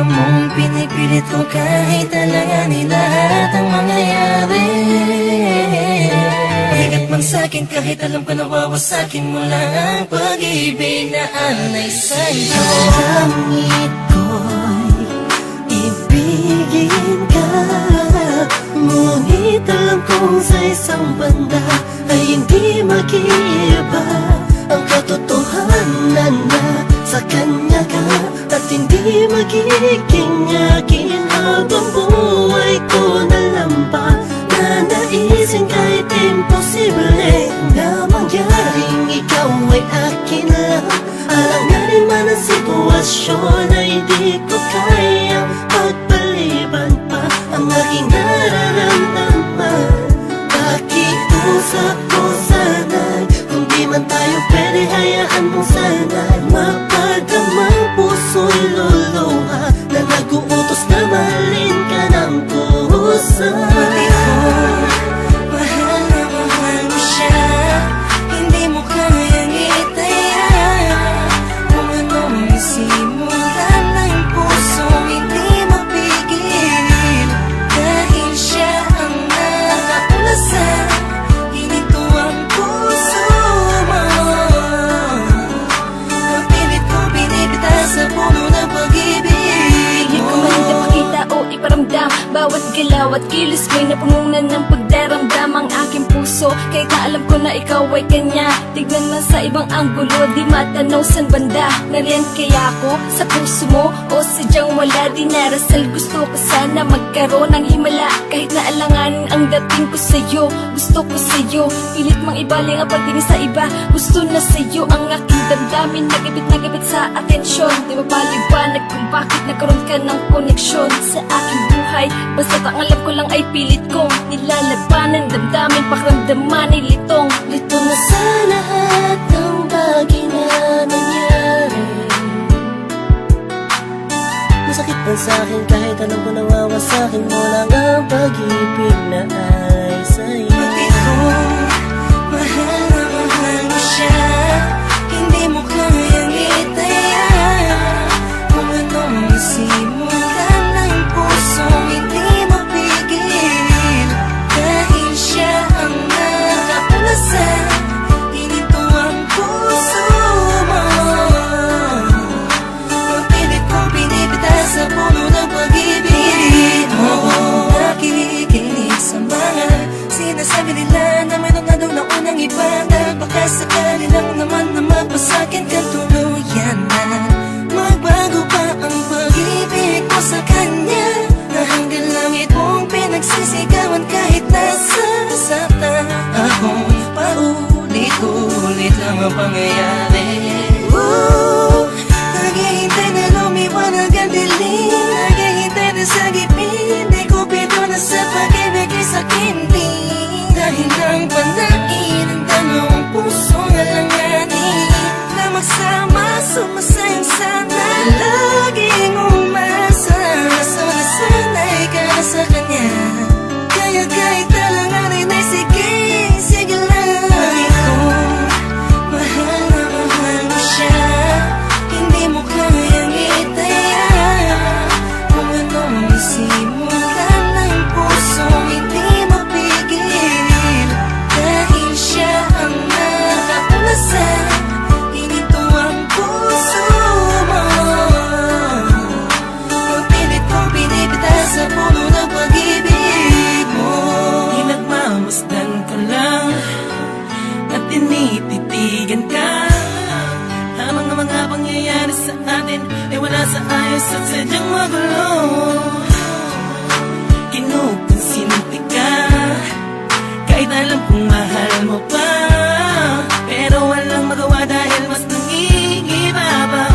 alam mong pinipilit ko kahit alanganin lahat ang mangyayari. Ingat man sa'kin kahit alam ko nawawasakin mo lang ang pag-ibig na alay sa'yo. Langit ko'y ibigin ka, ngunit alam kong sa isang banda ay hindi mag-iiba ang katotohanan na sa kanya ka at hindi magiging akin habang buhay ko na lampa. Nanaisin kahit imposible na mangyaring ikaw ay akin lang. Alanganin man ang sitwasyon ay di ko kayang pagpaliban pa ang aking nararamdaman. Pakiusap ko sana'y kung di man tayo pwede, hayaan mo sana'y mapadamang puso'y luluha na nag-uutos na mahalin ka ng kusa. Mahal na mahal mo siya, hindi mo kayang itaya. Kung anong simulan ng puso, hindi mapigil. Dahil siya ang nakakulasan, ginito ang puso mo. Napilit ko binibita sa puno ng pag-ibig Hindi ko man ipakita o iparamdam, bawat galaw at kilos ko'y napununan ng pagdaramdam ang aking puso. Kahit na alam ko na ikaw ay kanya, tignan man sa ibang anggulo, di matanaw san banda. Nariyan kaya ako sa puso mo o sadyang wala? Di narasal, gusto ko sana magkaroon ng himala. Kahit na alanganin ang dating ko sa'yo, gusto ko sa'yo. Pilit mang ibaling ang pagtingin sa iba, gusto na sa'yo ang aking damdamin. Nagabit sa atensyon, di mapaliwanag kung bakit nagkaroon ka ng koneksyon sa aking buhay. Basta't ang alam ko lang ay pilit kong nilalabanan, damdamin, pakiramdaman ay litong. Lito na sa lahat ng bagay na nangyari. Masakit man sa'kin kahit alam ko nawawasakin mo lang ang pag-ibig na ay sa'yo. Bakit ko mahal na mahal mo siya, hindi mo kayang itaya. Kung anong simulan ng puso, hindi mapigil. Dahil siya ang nakakulasan, ginito ang puso mo. Mapilit ko binibita sa puno ng pag-ibig mo. Nakikinig sa mga sinasabi nila na mayroon na daw na unang iba, na baka sakali lang naman na magpasakin ka tuluyan na. Magbago pa ang pag-ibig ko sa kanya, na hanggang langit mong pinagsisigawan kahit nasa sakta akong paulit-ulit lang ang pangyayari. Naghihintay na lumiwanag ang dilim, naghihintay na sa gipin, di ko pito na sa pag-ibig ay sakin din. Dahil ang panain ng dalawang puso na langanin, na magsama sumasayang sana, laging umasa. So nasanay ka na sa kanya, kaya kahit alanganin ay sige, sige lang. Bakit ko mahal na mahal mo siya, hindi mo kayang itaya. Kung anong simulan ng puso, hindi mapigil. Dahil siya ang nakakulasan, ginito ang puso mo. Mapilit kong binibita sa puno ng pag-ibig mo. Pinagmamasdan ko lang at tinititigan ka, habang ang mga pangyayari sa atin ay wala sa ayos at sadyang magulo. Kinukonsinti ka kahit alam kong mahal mo pa, pero walang magawa dahil mas nangingibabaw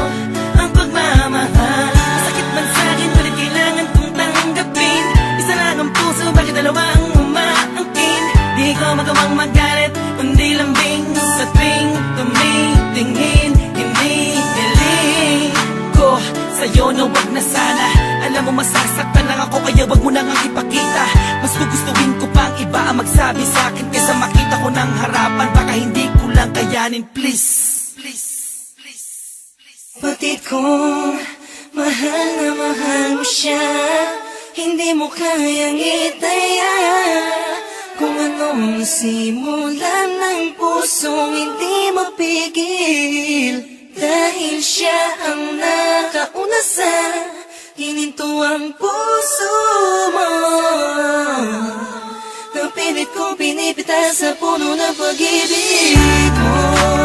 ang pagmamahal. Masakit man sa'kin, ngunit kailangan kong tanggapin. Isa lang ang puso, bakit dalawa ang umaangkin? Di ko magawang magalit, kundi lambing sa tuwing tumitingin. Hinihiling ko sa'yo na wag na sana. Alam mo masasaktan lang ako, kaya wag mo nang ang ipakita. Mas gugustuhin ko pang iba ang magsabi sa'kin kaysa makita ko ng harapan. Baka hindi ko lang kayanin, please. Batid ko Mahal na mahal mo siya, hindi mo kayang itaya. Kung anong simulan ng pusong hindi mapigil, dahil siya ang nakauna sa hinintuang puso mo. Napilit kong pinipitas sa puno ng pag-ibig mo.